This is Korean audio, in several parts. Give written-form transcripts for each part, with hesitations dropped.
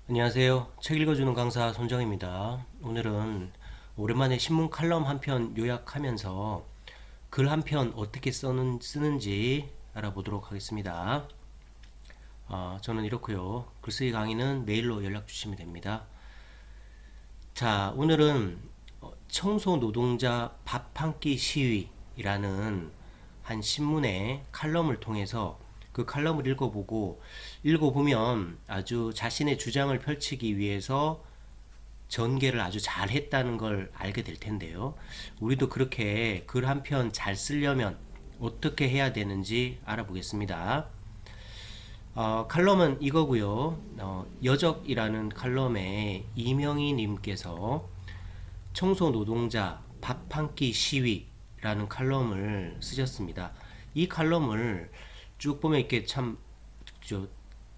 안녕하세요. 책 읽어주는 강사 손정입니다. 오늘은 오랜만에 신문 칼럼 한 편 요약하면서 글 한 편 어떻게 쓰는지 알아보도록 하겠습니다. 저는 이렇고요. 글쓰기 강의는 메일로 연락 주시면 됩니다. 자, 오늘은 청소 노동자 밥 한 끼 시위라는 한 신문의 칼럼을 통해서 그 칼럼을 읽어보면 아주 자신의 주장을 펼치기 위해서 전개를 아주 잘 했다는 걸 알게 될 텐데요. 우리도 그렇게 글 한 편 잘 쓰려면 어떻게 해야 되는지 알아보겠습니다. 칼럼은 이거고요. 여적이라는 칼럼에 이명희 님께서 청소 노동자 밥 한 끼 시위라는 칼럼을 쓰셨습니다. 이 칼럼을 쭉 보면 이렇게 참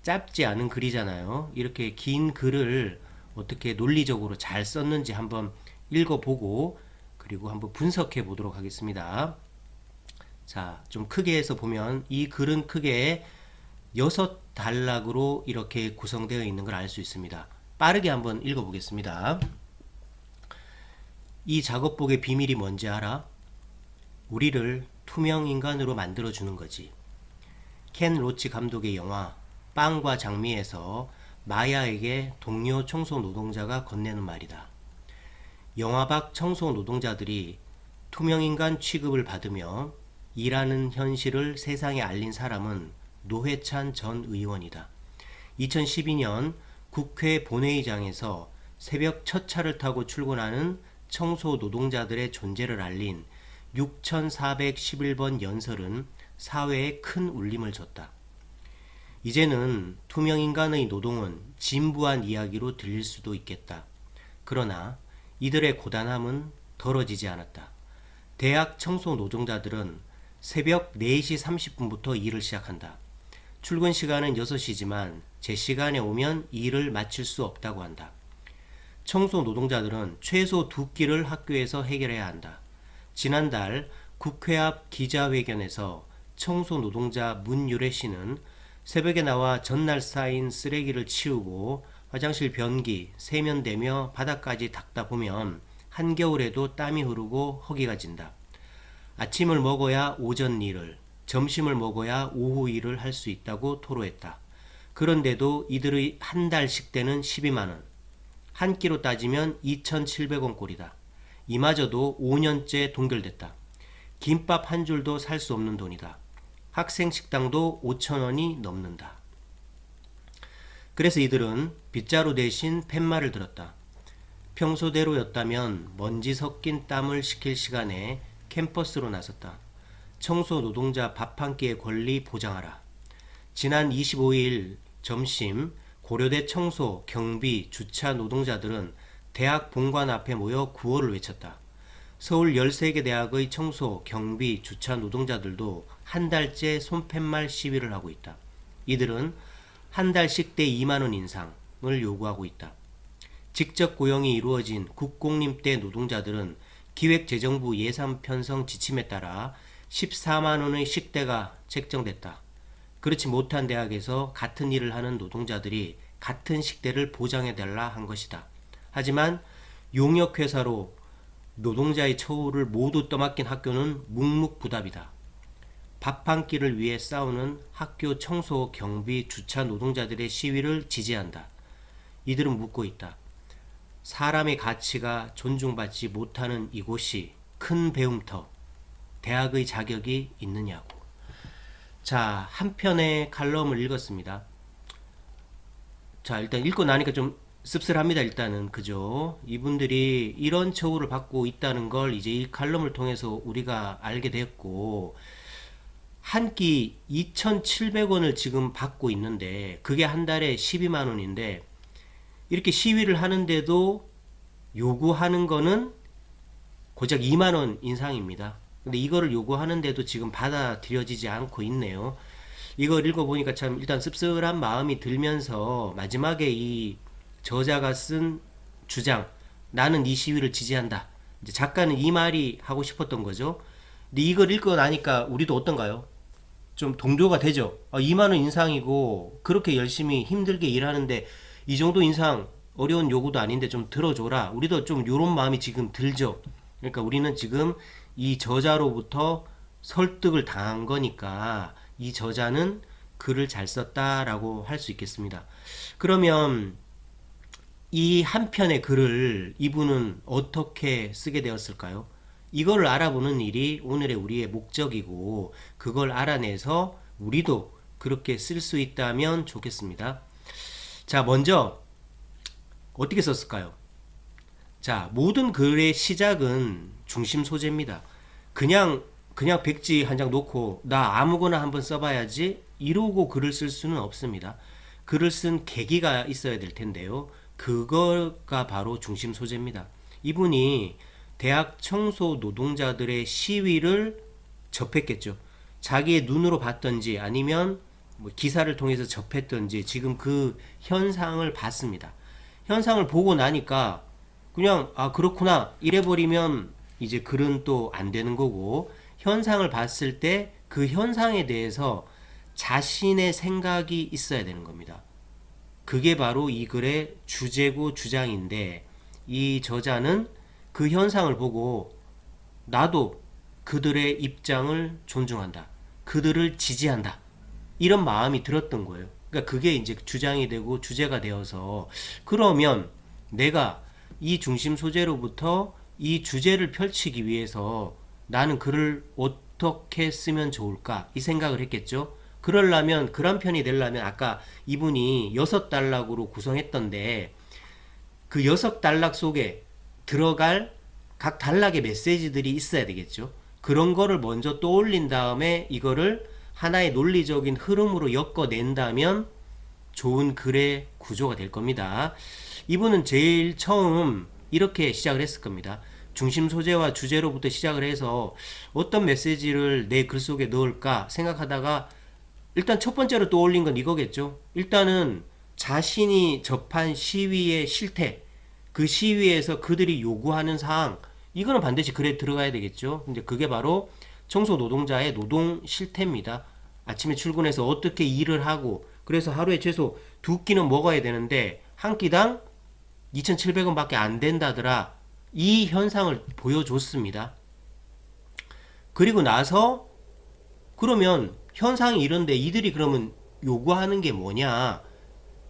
짧지 않은 글이잖아요. 이렇게 긴 글을 어떻게 논리적으로 잘 썼는지 한번 읽어보고 그리고 한번 분석해 보도록 하겠습니다. 자, 좀 크게 해서 보면 이 글은 크게 6단락으로 이렇게 구성되어 있는 걸 알 수 있습니다. 빠르게 한번 읽어보겠습니다. 이 작업복의 비밀이 뭔지 알아? 우리를 투명 인간으로 만들어주는 거지. 켄 로치 감독의 영화 빵과 장미에서 마야에게 동료 청소 노동자가 건네는 말이다. 영화 밖 청소 노동자들이 투명인간 취급을 받으며 일하는 현실을 세상에 알린 사람은 노회찬 전 의원이다. 2012년 국회 본회의장에서 새벽 첫 차를 타고 출근하는 청소 노동자들의 존재를 알린 6411번 연설은 사회에 큰 울림을 줬다. 이제는 투명인간의 노동은 진부한 이야기로 들릴 수도 있겠다. 그러나 이들의 고단함은 덜어지지 않았다. 대학 청소 노동자들은 새벽 4시 30분부터 일을 시작한다. 출근 시간은 6시지만 제 시간에 오면 일을 마칠 수 없다고 한다. 청소 노동자들은 최소 2끼를 학교에서 해결해야 한다. 지난달 국회 앞 기자회견에서 청소 노동자 문유래 씨는 새벽에 나와 전날 쌓인 쓰레기를 치우고 화장실 변기, 세면대며 바닥까지 닦다 보면 한겨울에도 땀이 흐르고 허기가 진다. 아침을 먹어야 오전 일을, 점심을 먹어야 오후 일을 할 수 있다고 토로했다. 그런데도 이들의 한 달 식대는 12만원, 한 끼로 따지면 2,700원 꼴이다. 이마저도 5년째 동결됐다. 김밥 한 줄도 살 수 없는 돈이다. 학생 식당도 5,000원이 넘는다. 그래서 이들은 빗자루 대신 팻말을 들었다. 평소대로였다면 먼지 섞인 땀을 식힐 시간에 캠퍼스로 나섰다. 청소 노동자 밥 한 끼의 권리 보장하라. 지난 25일 점심 고려대 청소, 경비, 주차 노동자들은 대학 본관 앞에 모여 구호를 외쳤다. 서울 13개 대학의 청소, 경비, 주차 노동자들도 한 달째 손팻말 시위를 하고 있다. 이들은 한 달 식대 2만원 인상을 요구하고 있다. 직접 고용이 이루어진 국공립대 노동자들은 기획재정부 예산 편성 지침에 따라 14만원의 식대가 책정됐다. 그렇지 못한 대학에서 같은 일을 하는 노동자들이 같은 식대를 보장해달라 한 것이다. 하지만 용역회사로 노동자의 처우를 모두 떠맡긴 학교는 묵묵부답이다. 밥 한 끼를 위해 싸우는 학교 청소, 경비, 주차 노동자들의 시위를 지지한다. 이들은 묻고 있다. 사람의 가치가 존중받지 못하는 이곳이 큰 배움터, 대학의 자격이 있느냐고. 자, 한 편의 칼럼을 읽었습니다. 자, 일단 읽고 나니까 좀 씁쓸합니다. 일단은 그죠? 이분들이 이런 처우를 받고 있다는 걸 이제 이 칼럼을 통해서 우리가 알게 됐고, 한 끼 2,700원을 지금 받고 있는데 그게 한 달에 12만 원인데 이렇게 시위를 하는데도 요구하는 거는 고작 2만 원 인상입니다. 근데 이거를 요구하는데도 지금 받아들여지지 않고 있네요. 이걸 읽어보니까 참 일단 씁쓸한 마음이 들면서 마지막에 이 저자가 쓴 주장, 나는 이 시위를 지지한다. 이제 작가는 이 말이 하고 싶었던 거죠. 근데 이걸 읽고 나니까 우리도 어떤가요? 좀 동조가 되죠. 2만 원 인상이고 그렇게 열심히 힘들게 일하는데 이 정도 인상 어려운 요구도 아닌데 좀 들어줘라. 우리도 좀 요런 마음이 지금 들죠. 그러니까 우리는 지금 이 저자로부터 설득을 당한 거니까 이 저자는 글을 잘 썼다라고 할 수 있겠습니다. 그러면 이 한 편의 글을 이분은 어떻게 쓰게 되었을까요? 이걸 알아보는 일이 오늘의 우리의 목적이고 그걸 알아내서 우리도 그렇게 쓸 수 있다면 좋겠습니다. 자, 먼저 어떻게 썼을까요? 자, 모든 글의 시작은 중심 소재입니다. 그냥 백지 한 장 놓고 나 아무거나 한번 써봐야지 이러고 글을 쓸 수는 없습니다. 글을 쓴 계기가 있어야 될 텐데요. 그거가 바로 중심 소재입니다. 이분이 대학 청소 노동자들의 시위를 접했겠죠. 자기의 눈으로 봤던지 아니면 뭐 기사를 통해서 접했던지 지금 그 현상을 봤습니다. 현상을 보고 나니까 그냥 아 그렇구나 이래버리면 이제 글은 또 안 되는 거고 현상을 봤을 때 그 현상에 대해서 자신의 생각이 있어야 되는 겁니다. 그게 바로 이 글의 주제고 주장인데 이 저자는 그 현상을 보고 나도 그들의 입장을 존중한다. 그들을 지지한다. 이런 마음이 들었던 거예요. 그러니까 그게 이제 주장이 되고 주제가 되어서 그러면 내가 이 중심 소재로부터 이 주제를 펼치기 위해서 나는 글을 어떻게 쓰면 좋을까? 이 생각을 했겠죠. 그러려면 글 한 편이 되려면 아까 이분이 6단락으로 구성했던데 그 6단락 속에 들어갈 각 단락의 메시지들이 있어야 되겠죠. 그런 거를 먼저 떠올린 다음에 이거를 하나의 논리적인 흐름으로 엮어낸다면 좋은 글의 구조가 될 겁니다. 이분은 제일 처음 이렇게 시작을 했을 겁니다. 중심 소재와 주제로부터 시작을 해서 어떤 메시지를 내 글 속에 넣을까 생각하다가 일단 첫 번째로 떠올린 건 이거겠죠. 일단은 자신이 접한 시위의 실태, 그 시위에서 그들이 요구하는 사항, 이거는 반드시 글에 들어가야 되겠죠. 근데 그게 바로 청소 노동자의 노동 실태입니다. 아침에 출근해서 어떻게 일을 하고, 그래서 하루에 최소 2끼는 먹어야 되는데, 한 끼당 2,700원밖에 안 된다더라. 이 현상을 보여줬습니다. 그리고 나서, 그러면 현상이 이런데 이들이 그러면 요구하는 게 뭐냐?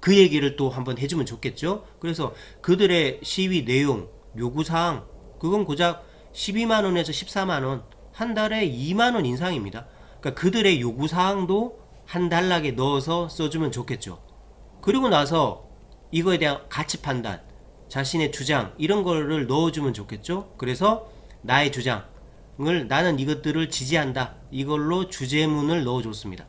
그 얘기를 또 한번 해주면 좋겠죠? 그래서 그들의 시위 내용, 요구사항, 그건 고작 12만원에서 14만원, 한 달에 2만원 인상입니다. 그러니까 그들의 요구사항도 한 단락에 넣어서 써주면 좋겠죠. 그리고 나서 이거에 대한 가치 판단, 자신의 주장, 이런 거를 넣어주면 좋겠죠. 그래서 나의 주장을 나는 이것들을 지지한다. 이걸로 주제문을 넣어줬습니다.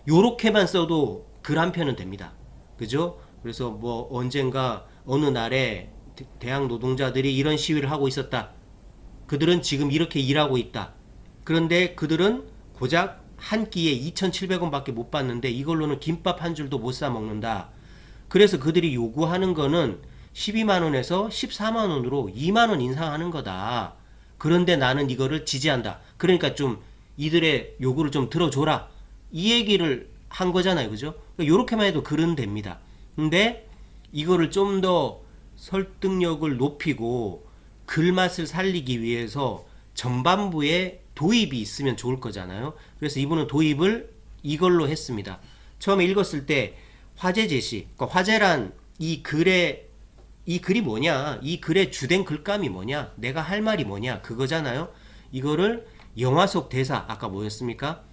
요렇게만 써도 글 한 편은 됩니다. 그죠? 그래서 뭐 언젠가 어느 날에 대학 노동자들이 이런 시위를 하고 있었다. 그들은 지금 이렇게 일하고 있다. 그런데 그들은 고작 한 끼에 2,700원밖에 못 받는데 이걸로는 김밥 한 줄도 못 사 먹는다. 그래서 그들이 요구하는 거는 12만원에서 14만원으로 2만원 인상하는 거다. 그런데 나는 이거를 지지한다. 그러니까 좀 이들의 요구를 좀 들어줘라. 이 얘기를 한 거잖아요. 그죠? 그러니까 요렇게만 해도 글은 됩니다. 근데 이거를 좀 더 설득력을 높이고 글맛을 살리기 위해서 전반부에 도입이 있으면 좋을 거잖아요. 그래서 이분은 도입을 이걸로 했습니다. 처음에 읽었을 때 화제 제시, 그러니까 화제란 이 글이 뭐냐, 이 글의 주된 글감이 뭐냐, 내가 할 말이 뭐냐, 그거잖아요. 이거를 영화 속 대사, 아까 뭐였습니까?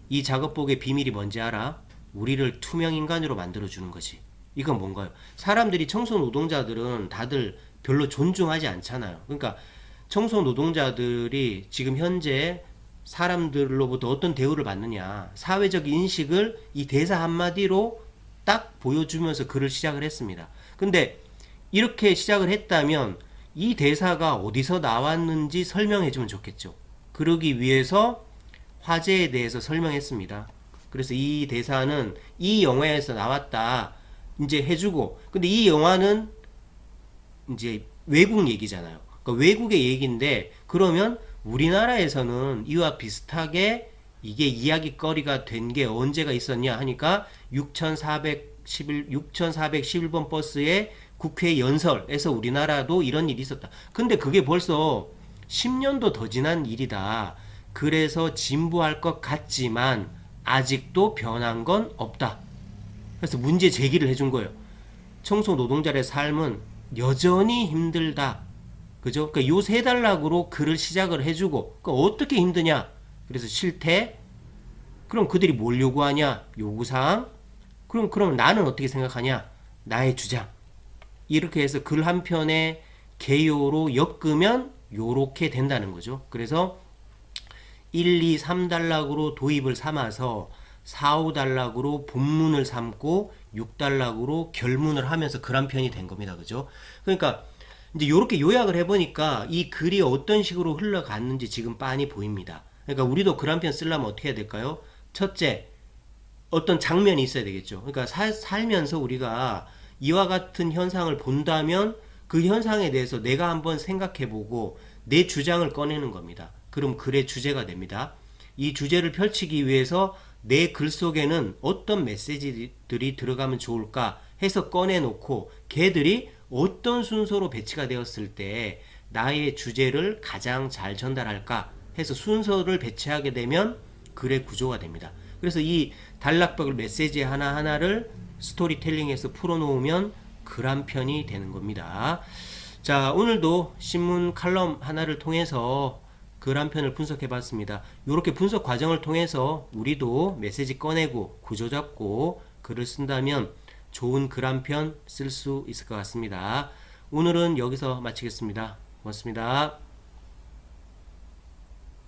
이 작업복의 비밀이 뭔지 알아? 우리를 투명 인간으로 만들어주는 거지. 이건 뭔가요? 사람들이 청소 노동자들은 다들 별로 존중하지 않잖아요. 그러니까 청소 노동자들이 지금 현재 사람들로부터 어떤 대우를 받느냐, 사회적 인식을 이 대사 한마디로 딱 보여주면서 글을 시작을 했습니다. 근데 이렇게 시작을 했다면 이 대사가 어디서 나왔는지 설명해 주면 좋겠죠. 그러기 위해서 화제에 대해서 설명했습니다. 그래서 이 대사는 이 영화에서 나왔다 이제 해주고, 근데 이 영화는 이제 외국 얘기잖아요. 그러니까 외국의 얘기인데 그러면 우리나라에서는 이와 비슷하게 이게 이야기거리가 된 게 언제가 있었냐 하니까 6,400 6411번 버스의 국회 연설에서 우리나라도 이런 일이 있었다. 근데 그게 벌써 10년도 더 지난 일이다. 그래서 진부할 것 같지만 아직도 변한 건 없다. 그래서 문제 제기를 해준 거예요. 청소 노동자의 삶은 여전히 힘들다. 그죠? 그러니까 요 세 단락으로 글을 시작을 해주고, 그러니까 어떻게 힘드냐? 그래서 실태. 그럼 그들이 뭘 요구하냐? 요구사항. 그럼 나는 어떻게 생각하냐? 나의 주장. 이렇게 해서 글 한 편에 개요로 엮으면 요렇게 된다는 거죠. 그래서 1, 2, 3단락으로 도입을 삼아서 4, 5단락으로 본문을 삼고 6단락으로 결문을 하면서 글 한 편이 된 겁니다. 그죠? 그러니까 이제 이렇게 요약을 해보니까 이 글이 어떤 식으로 흘러갔는지 지금 빤히 보입니다. 그러니까 우리도 글 한 편 쓰려면 어떻게 해야 될까요? 첫째, 어떤 장면이 있어야 되겠죠. 그러니까 살면서 우리가 이와 같은 현상을 본다면 그 현상에 대해서 내가 한번 생각해보고 내 주장을 꺼내는 겁니다. 그럼 글의 주제가 됩니다. 이 주제를 펼치기 위해서 내 글 속에는 어떤 메시지들이 들어가면 좋을까 해서 꺼내놓고 걔들이 어떤 순서로 배치가 되었을 때 나의 주제를 가장 잘 전달할까 해서 순서를 배치하게 되면 글의 구조가 됩니다. 그래서 이 단락벽을 메시지 하나하나를 스토리텔링에서 풀어놓으면 글 한 편이 되는 겁니다. 자, 오늘도 신문 칼럼 하나를 통해서 글 한 편을 분석해 봤습니다. 이렇게 분석 과정을 통해서 우리도 메시지 꺼내고 구조 잡고 글을 쓴다면 좋은 글 한 편 쓸 수 있을 것 같습니다. 오늘은 여기서 마치겠습니다. 고맙습니다.